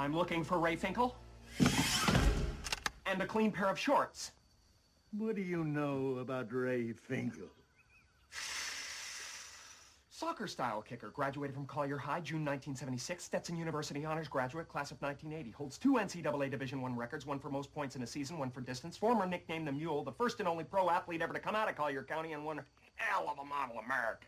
I'm looking for Ray Finkel. And a clean pair of shorts. What do you know about Ray Finkel? Soccer-style kicker. Graduated from Collier High, June 1976. Stetson University Honors Graduate, class of 1980. Holds 2 NCAA Division I records, one for most points in a season, one for distance. Former nicknamed the Mule, the first and only pro athlete ever to come out of Collier County, and one hell of a model American.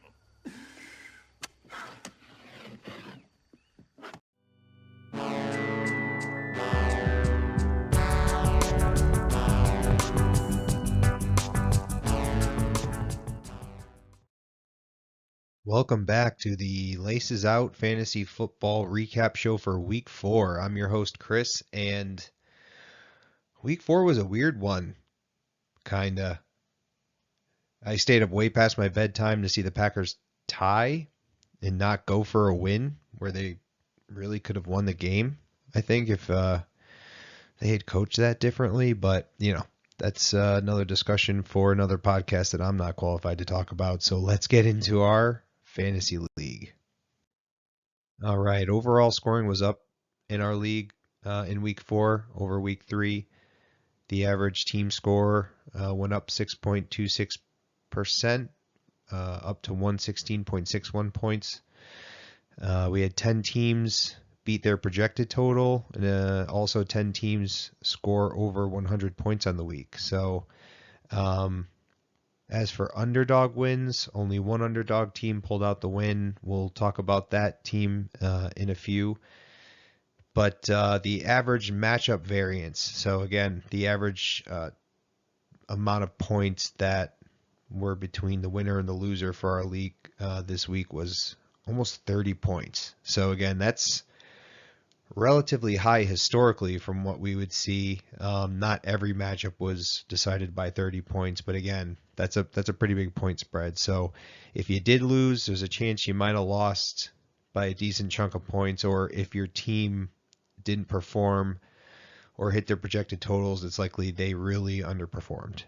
Welcome back to the Laces Out Fantasy Football Recap Show for Week 4. I'm your host, Chris, and Week 4 was a weird one, kinda. I stayed up way past my bedtime to see the Packers tie and not go for a win, where they really could have won the game, I think, if they had coached that differently, but, that's another discussion for another podcast that I'm not qualified to talk about, so let's get into our Fantasy League. All right, overall scoring was up in our league in Week 4 over Week 3. The average team score went up 6.26%, up to 116.61 points. We had 10 teams beat their projected total, and also 10 teams score over 100 points on the week. So, as for underdog wins, only one underdog team pulled out the win. We'll talk about that team in a few. But the average matchup variance, so again, the average amount of points that were between the winner and the loser for our league this week was almost 30 points. So again, that's relatively high historically from what we would see. Not every matchup was decided by 30 points, but again, that's a pretty big point spread. So if you did lose, there's a chance you might have lost by a decent chunk of points, or if your team didn't perform or hit their projected totals, it's likely they really underperformed.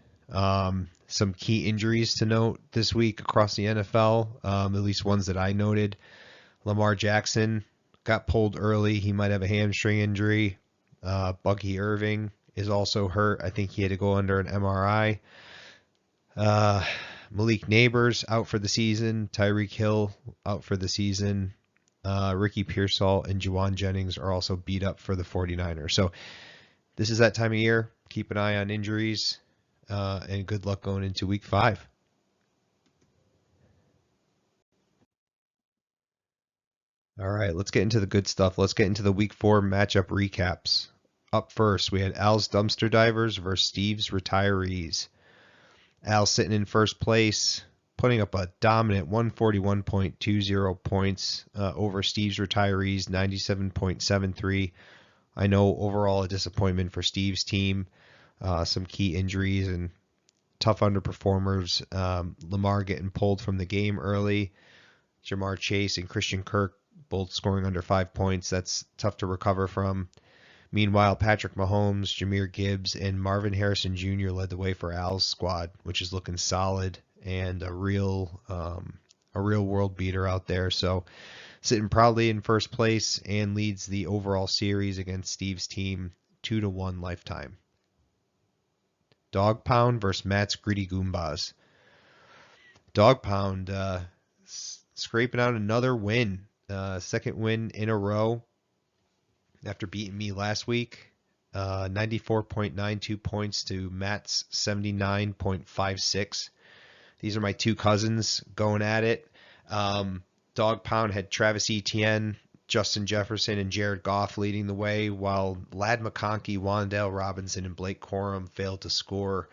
Some key injuries to note this week across the NFL, at least ones that I noted. Lamar Jackson got pulled early. He might have a hamstring injury. Bucky Irving is also hurt. I think he had to go under an MRI. Malik Neighbors out for the season. Tyreek Hill out for the season. Ricky Pearsall and Juwan Jennings are also beat up for the 49ers. So this is that time of year. Keep an eye on injuries, and good luck going into Week 5. All right, let's get into the good stuff. Let's get into the Week 4 matchup recaps. Up first, we had Al's Dumpster Divers versus Steve's Retirees. Al sitting in first place, putting up a dominant 141.20 points over Steve's Retirees, 97.73. I know overall a disappointment for Steve's team. Some key injuries and tough underperformers. Lamar getting pulled from the game early. Jamar Chase and Christian Kirk both scoring under 5 points. That's tough to recover from. Meanwhile, Patrick Mahomes, Jahmyr Gibbs, and Marvin Harrison Jr. led the way for Al's squad, which is looking solid and a real world beater out there. So sitting proudly in first place and leads the overall series against Steve's team 2-1 lifetime. Dog Pound versus Matt's Gritty Goombas. Dog Pound scraping out another win. Second win in a row after beating me last week. 94.92 points to Matt's 79.56. These are my two cousins going at it. Dog Pound had Travis Etienne, Justin Jefferson, and Jared Goff leading the way, while Ladd McConkey, Wan'Dale Robinson, and Blake Corum failed to score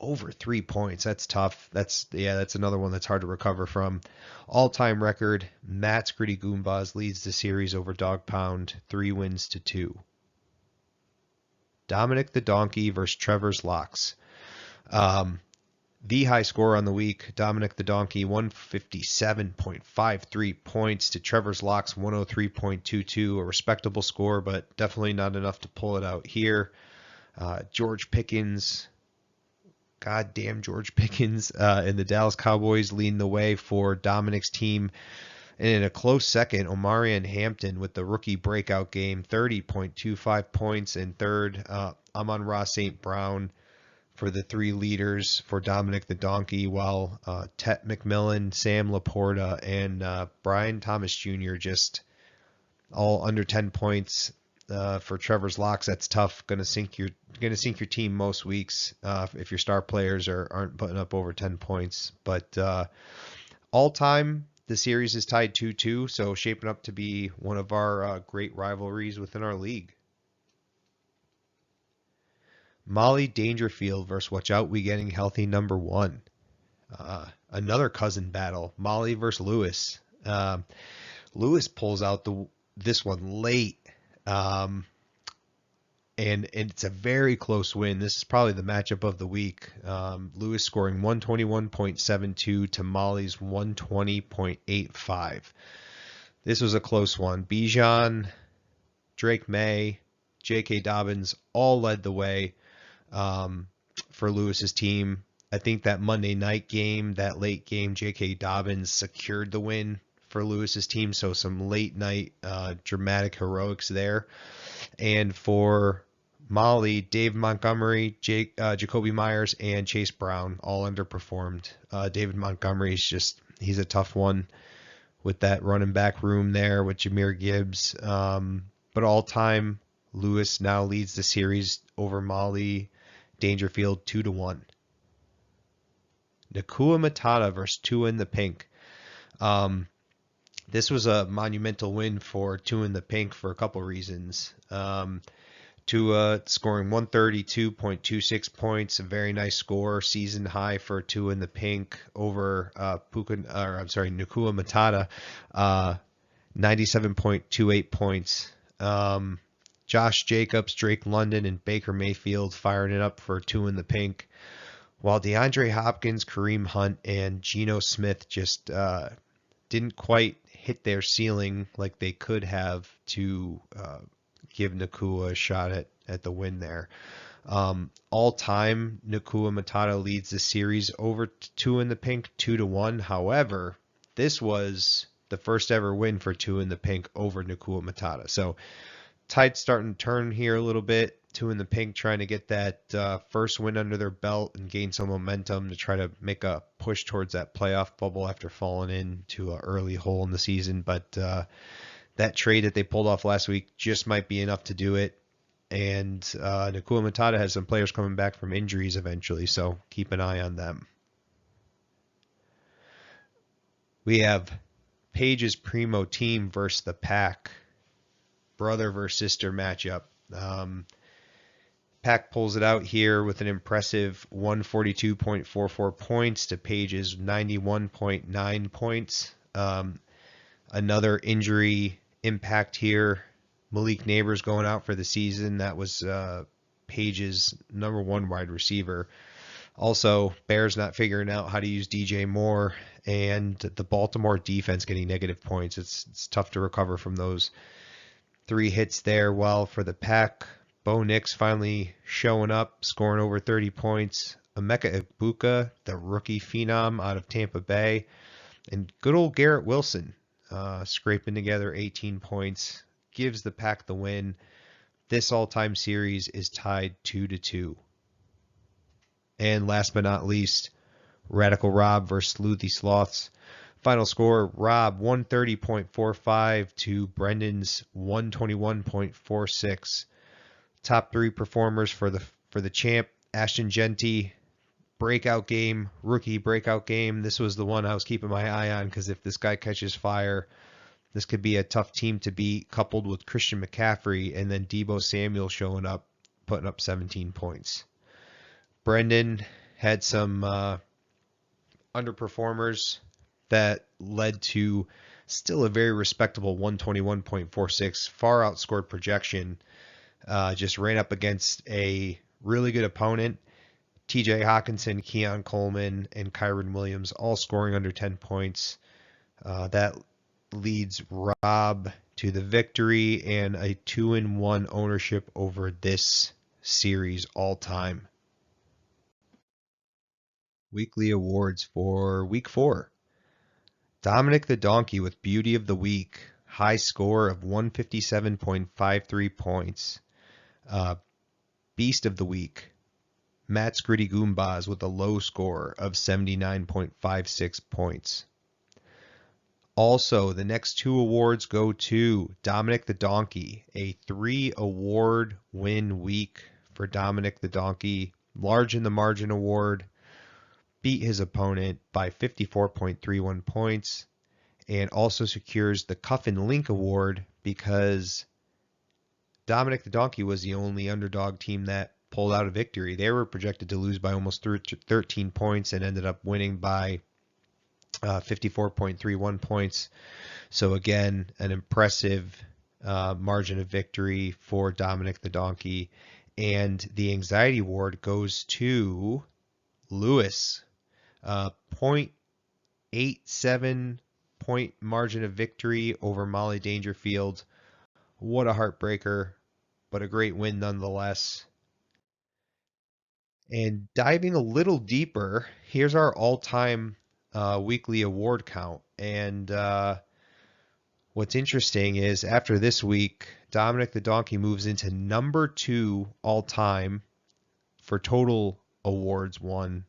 over 3 points. That's tough. That's another one that's hard to recover from. All-time record, Matt's Gritty Goombas leads the series over Dog Pound, 3-2. Dominic the Donkey versus Trevor's Locks. The high score on the week, Dominic the Donkey, 157.53 points to Trevor's Locks, 103.22, a respectable score, but definitely not enough to pull it out here. George Pickens, goddamn George Pickens, and the Dallas Cowboys leading the way for Dominic's team. And in a close second, Omarion Hampton with the rookie breakout game, 30.25 points. And third, Amon-Ra St. Brown for the three leaders for Dominic the Donkey, while Tet McMillan, Sam Laporta, and Brian Thomas Jr. just all under 10 points. For Trevor's locks, that's tough. Gonna sink your team most weeks if your star players aren't putting up over 10 points. But all time, the series is tied 2-2, so shaping up to be one of our great rivalries within our league. Molly Dangerfield versus Watch Out We Getting Healthy #1. Another cousin battle. Molly versus Lewis. Lewis pulls out this one late. And it's a very close win. This is probably the matchup of the week. Lewis scoring 121.72 to Molly's 120.85. This was a close one. Bijan, Drake May, J.K. Dobbins all led the way for Lewis's team. I think that Monday night game, that late game, J.K. Dobbins secured the win for Lewis's team, so some late night dramatic heroics there. And for Molly, Dave Montgomery, Jacoby Myers, and Chase Brown all underperformed. David Montgomery he's a tough one with that running back room there with Jahmyr Gibbs. But all time, Lewis now leads the series over Molly Dangerfield 2-1. Nakua Matata versus Two in the Pink. This was a monumental win for Two in the Pink for a couple reasons. Tua scoring 132.26 points, a very nice score, season high for Two in the Pink over Nakua Matata, 97.28 points. Josh Jacobs, Drake London, and Baker Mayfield firing it up for Two in the Pink, while DeAndre Hopkins, Kareem Hunt, and Geno Smith just didn't quite hit their ceiling like they could have to give Nakua a shot at the win there. All time, Nakua Matata leads the series over Two in the Pink 2-1. However, this was the first ever win for Two in the Pink over Nakua Matata. So tide's starting to turn here a little bit. Two in the Pink trying to get that first win under their belt and gain some momentum to try to make a push towards that playoff bubble after falling into an early hole in the season. But that trade that they pulled off last week just might be enough to do it. And Nakua Matata has some players coming back from injuries eventually, so keep an eye on them. We have Paige's Primo team versus the Pack. Brother versus sister matchup. Pack pulls it out here with an impressive 142.44 points to Paige's 91.9 points. Another injury impact here. Malik Neighbors going out for the season. That was Paige's #1 wide receiver. Also, Bears not figuring out how to use DJ Moore, and the Baltimore defense getting negative points. It's tough to recover from those 3 hits there. While for the Pack, Bo Nix finally showing up, scoring over 30 points. Emeka Egbuka, the rookie phenom out of Tampa Bay. And good old Garrett Wilson scraping together 18 points. Gives the Pack the win. This all-time series is tied 2-2. And last but not least, Radical Rob versus Sleuthy Sloths. Final score, Rob 130.45 to Brendan's 121.46. Top 3 performers for the champ, Ashton Genty, breakout game, rookie breakout game. This was the one I was keeping my eye on because if this guy catches fire, this could be a tough team to beat, coupled with Christian McCaffrey and then Deebo Samuel showing up, putting up 17 points. Brendan had some underperformers that led to still a very respectable 121.46, far outscored projection. Just ran up against a really good opponent. TJ Hawkinson, Keon Coleman, and Kyron Williams all scoring under 10 points. That leads Rob to the victory and a 2-1 ownership over this series all time. Weekly awards for week 4. Dominic the Donkey with Beauty of the Week. High score of 157.53 points. Beast of the Week. Matt's Gritty Goombas with a low score of 79.56 points. Also, the next 2 awards go to Dominic the Donkey, a 3-award win week for Dominic the Donkey. Large in the margin award, beat his opponent by 54.31 points, and also secures the Cuff and Link award because Dominic the Donkey was the only underdog team that pulled out a victory. They were projected to lose by almost 13 points and ended up winning by 54.31 points. So again, an impressive margin of victory for Dominic the Donkey. And the Anxiety Award goes to Lewis. 0.87 point margin of victory over Molly Dangerfield. What a heartbreaker, but a great win nonetheless. And diving a little deeper, here's our all-time weekly award count. And what's interesting is after this week, Dominic the Donkey moves into number 2 all-time for total awards won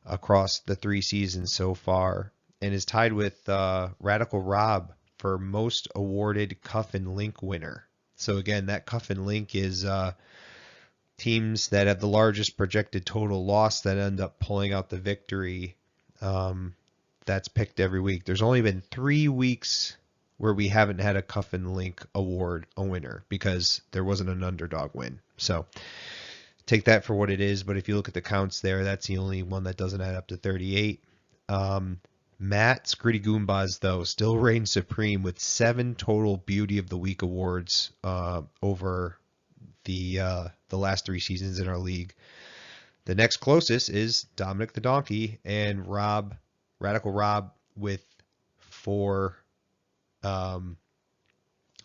across the 3 seasons so far, and is tied with Radical Rob for most awarded Cuff and Link winner. So again, that Cuff and Link is teams that have the largest projected total loss that end up pulling out the victory. That's picked every week. There's only been 3 weeks where we haven't had a Cuff and Link award a winner because there wasn't an underdog win. So take that for what it is. But if you look at the counts there, that's the only one that doesn't add up to 38. Matt's Gritty Goombas, though, still reigns supreme with 7 total Beauty of the Week awards over the last 3 seasons in our league. The next closest is Dominic the Donkey and Radical Rob with 4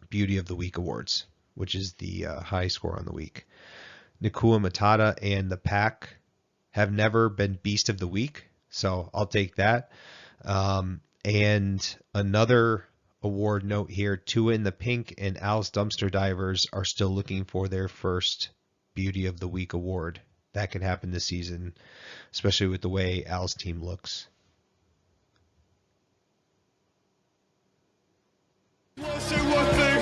Beauty of the Week awards, which is the high score on the week. Nakua Matata and the Pack have never been Beast of the Week, so I'll take that. And another award note here, Tua in the Pink and Al's Dumpster Divers are still looking for their first Beauty of the Week award. That could happen this season, especially with the way Al's team looks. I'll say one thing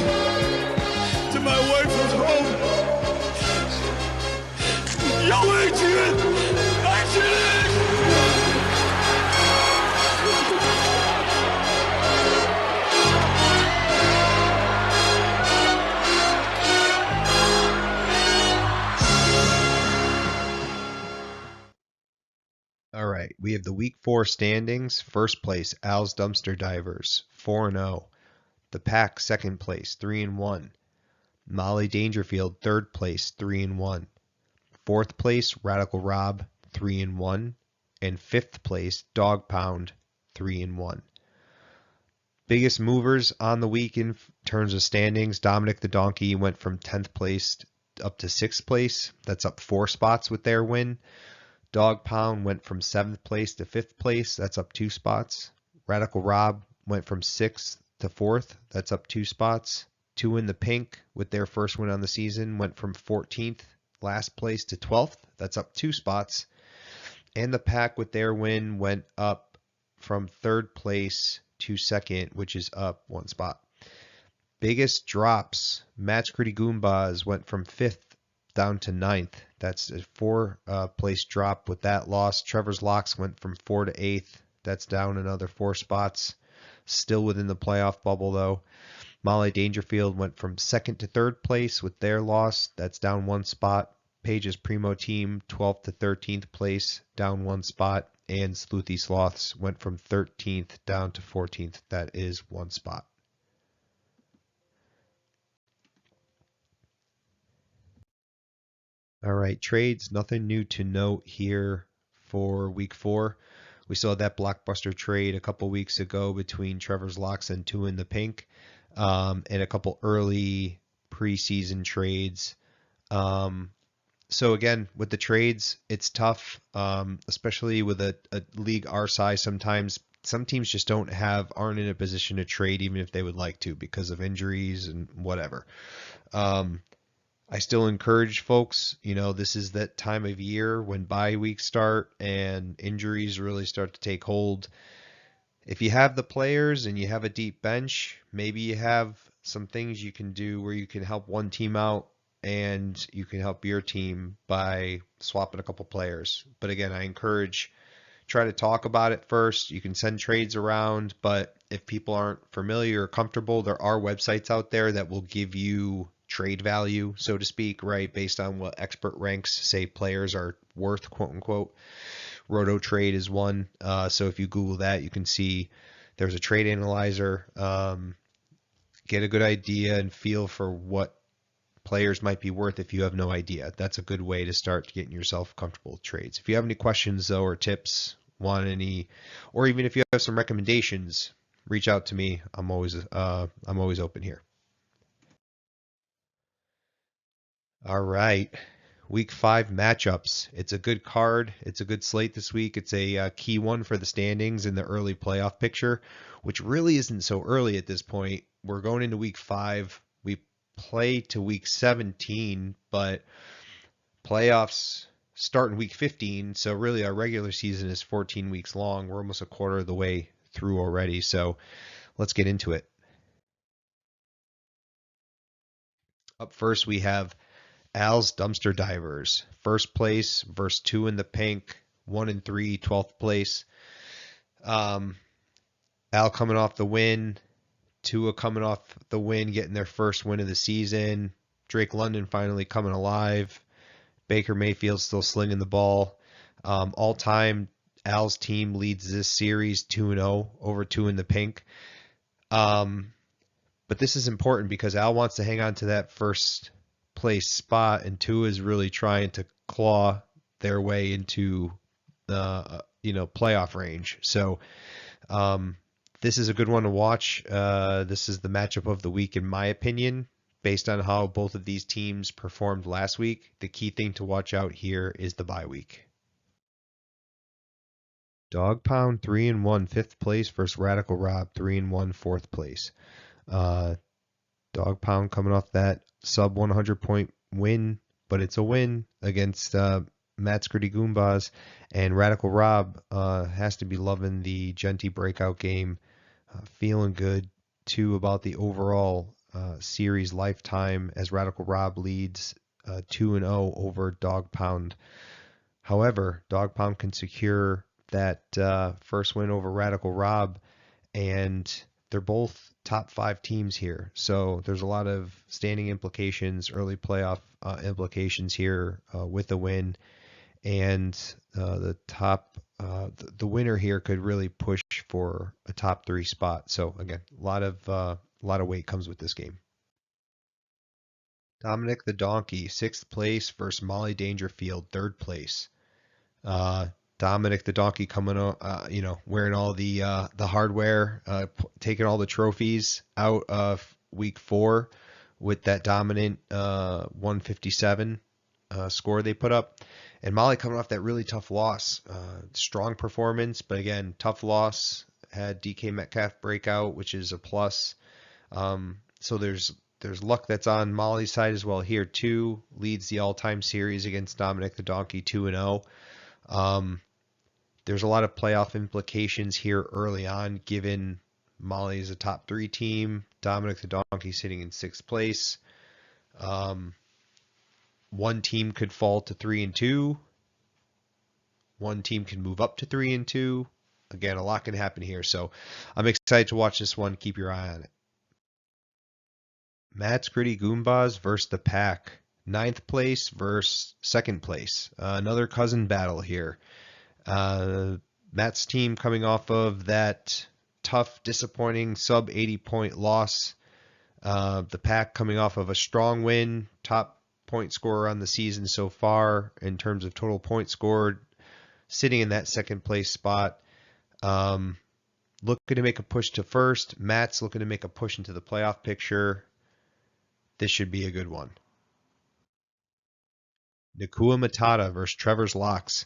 to my wife at home. Yo, Adrian! Adrian! All right, we have the week 4 standings. First place, Al's Dumpster Divers, 4-0. The Pack, second place, 3-1. Molly Dangerfield, third place, 3-1. Fourth place, Radical Rob, 3-1. And fifth place, Dog Pound, 3-1. Biggest movers on the week in terms of standings, Dominic the Donkey went from 10th place up to 6th place. That's up 4 spots with their win. Dog Pound went from 7th place to 5th place. That's up 2 spots. Radical Rob went from 6th to 4th. That's up 2 spots. Tua in the Pink with their first win on the season went from 14th last place to 12th. That's up 2 spots. And the Pack with their win went up from 3rd place to 2nd, which is up 1 spot. Biggest drops, Matt's Gritty Goombas went from 5th down to 9th. That's a 4 place drop with that loss. Trevor's Locks went from 4 to 8th. That's down another 4 spots. Still within the playoff bubble, though. Molly Dangerfield went from 2nd to 3rd place with their loss. That's down 1 spot. Paige's Primo team, 12th to 13th place, down 1 spot. And Sleuthy Sloths went from 13th down to 14th. That is 1 spot. All right, trades, nothing new to note here for week 4. We saw that blockbuster trade a couple weeks ago between Trevor's Locks and Tua in the Pink, and a couple early preseason trades. So again, with the trades, it's tough, especially with a league our size. Sometimes some teams just aren't in a position to trade even if they would like to because of injuries and whatever. I still encourage folks, this is that time of year when bye weeks start and injuries really start to take hold. If you have the players and you have a deep bench, maybe you have some things you can do where you can help one team out and you can help your team by swapping a couple players. But again, I encourage, try to talk about it first. You can send trades around, but if people aren't familiar or comfortable, there are websites out there that will give you trade value, so to speak, right? Based on what expert ranks say players are worth, quote unquote. RotoTrade is one. So if you Google that, you can see there's a trade analyzer. Get a good idea and feel for what players might be worth if you have no idea. That's a good way to start getting yourself comfortable with trades. If you have any questions though, or tips, or even if you have some recommendations, reach out to me. I'm always open here. All right. Week 5 matchups. It's a good card. It's a good slate this week. It's a key one for the standings in the early playoff picture, which really isn't so early at this point. We're going into week 5. We play to week 17, but playoffs start in week 15. So really our regular season is 14 weeks long. We're almost a quarter of the way through already. So let's get into it. Up first, we have Al's Dumpster Divers. First place versus 2 in the pink, 1 and 3, 12th place. Al coming off the win. Tua coming off the win, getting their first win of the season. Drake London finally coming alive. Baker Mayfield still slinging the ball. All time, Al's team leads this series 2-0 over 2 in the pink. But this is important because Al wants to hang on to that first place spot, and Tua is really trying to claw their way into the playoff range. So this is a good one to watch. This is the matchup of the week, in my opinion, based on how both of these teams performed last week. The key thing to watch out here is the bye week. Dog Pound 3-1 5th place versus Radical Rob 3-1 4th place. Dog Pound coming off that sub 100 point win, but it's a win against Matt's Gritty Goombas, and Radical Rob has to be loving the Genty breakout game, feeling good too about the overall series lifetime as Radical Rob leads 2-0 over Dog Pound. However, Dog Pound can secure that first win over Radical Rob, and they're both top 5 teams here. So there's a lot of standing implications, early playoff implications here with a win. And the winner here could really push for a top 3 spot. So again, a lot of weight comes with this game. Dominic the Donkey, 6th place versus Molly Dangerfield, 3rd place. Dominic the Donkey coming on, wearing all the hardware, taking all the trophies out of week 4 with that dominant 157 score they put up. And Molly coming off that really tough loss. Strong performance, but again, tough loss. Had DK Metcalf breakout, which is a plus. So there's luck that's on Molly's side as well here too. Leads the all-time series against Dominic the Donkey 2-0. There's a lot of playoff implications here early on, given Molly is a top 3 team. Dominic the Donkey sitting in 6th place. One team could fall to 3-2. One team can move up to 3-2. Again, a lot can happen here. So I'm excited to watch this one. Keep your eye on it. Matt's Gritty Goombas versus the Pack. 9th place versus 2nd place. Another cousin battle here. Matt's team coming off of that tough, disappointing sub 80 point loss. The Pack coming off of a strong win, top point scorer on the season so far in terms of total points scored, sitting in that 2nd place spot. Looking to make a push to 1st. Matt's looking to make a push into the playoff picture. This should be a good one. Nakua Matata versus Trevor's Locks.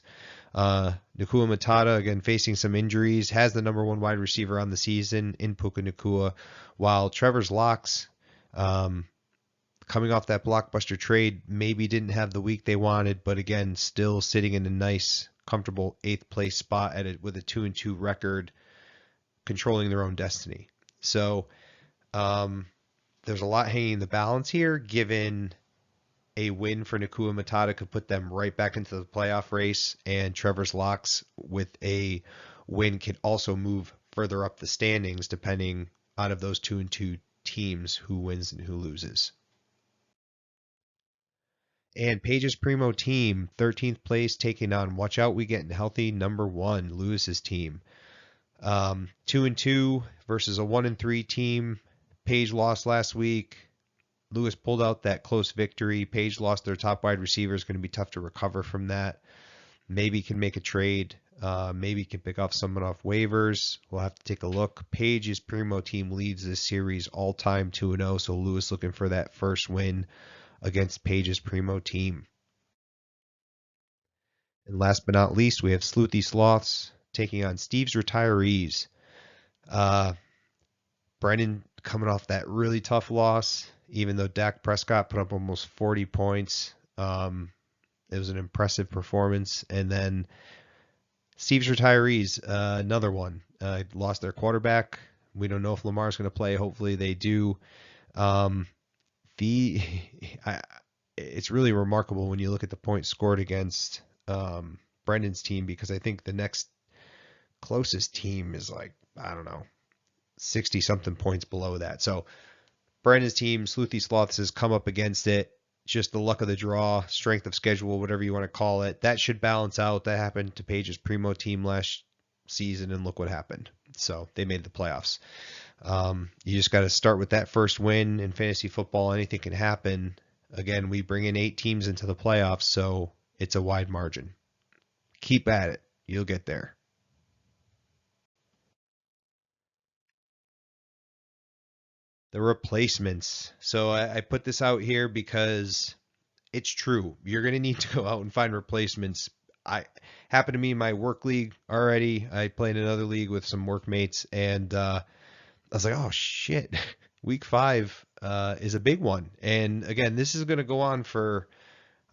Nakua Matata, again, facing some injuries, has the number 1 wide receiver on the season in Puka Nakua, while Trevor's Locks, coming off that blockbuster trade, maybe didn't have the week they wanted, but again, still sitting in a nice, comfortable 8th place spot at it with a 2-2 record, controlling their own destiny. So there's a lot hanging in the balance here, given a win for Nakua Matata could put them right back into the playoff race, and Trevor's Locks with a win could also move further up the standings, depending out of those 2-2 teams who wins and who loses. And Paige's Primo team, 13th place, taking on Watch Out We Getting Healthy, number 1, Lewis's team. 2-2 versus a 1-3 team. Paige lost last week. Lewis pulled out that close victory. Paige lost their top wide receiver. It's going to be tough to recover from that. Maybe can make a trade. Maybe can pick off someone off waivers. We'll have to take a look. Paige's Primo team leads this series all-time 2-0, so Lewis looking for that first win against Paige's Primo team. And last but not least, we have Sleuthy Sloths taking on Steve's Retirees. Brendan coming off that really tough loss, even though Dak Prescott put up almost 40 points. It was an impressive performance. And then Steve's Retirees, another one. Lost their quarterback. We don't know if Lamar's going to play. Hopefully they do. It's really remarkable when you look at the points scored against Brendan's team, because I think the next closest team is 60-something points below that. So Brendan's team, Sleuthy Sloths, has come up against it. Just the luck of the draw, strength of schedule, whatever you want to call it. That should balance out. That happened to Paige's Primo team last season, and look what happened. So they made the playoffs. You just got to start with that first win. In fantasy football, anything can happen. Again, we bring in 8 teams into the playoffs, so it's a wide margin. Keep at it. You'll get there. The replacements. So I put this out here because it's true. You're going to need to go out and find replacements. Happened to me in my work league already. I played in another league with some workmates, and I was like, oh shit, week 5 is a big one. And again, this is going to go on for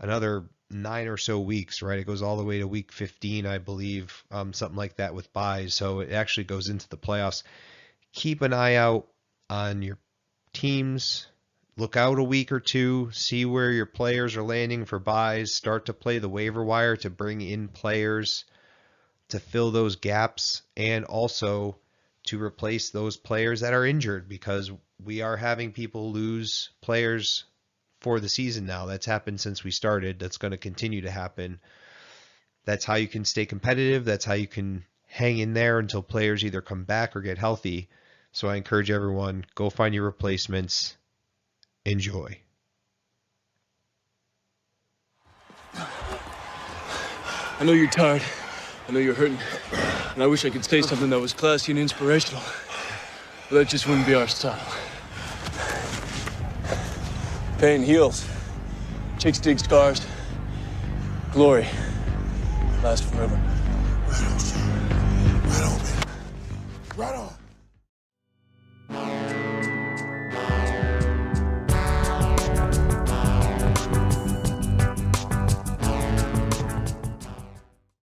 another 9 or so weeks, right? It goes all the way to week 15, I believe, something like that with buys. So it actually goes into the playoffs. Keep an eye out on your teams. Look out a week or two, see where your players are landing for buys, start to play the waiver wire to bring in players to fill those gaps, and also to replace those players that are injured, because we are having people lose players for the season now. That's happened since we started. That's going to continue to happen. That's how you can stay competitive. That's how you can hang in there until players either come back or get healthy. So I encourage everyone, go find your replacements. Enjoy. I know you're tired. I know you're hurting. And I wish I could say something that was classy and inspirational. But that just wouldn't be our style. Pain heals. Chicks dig scars. Glory lasts forever. Right on, son. Right on, baby. Right on.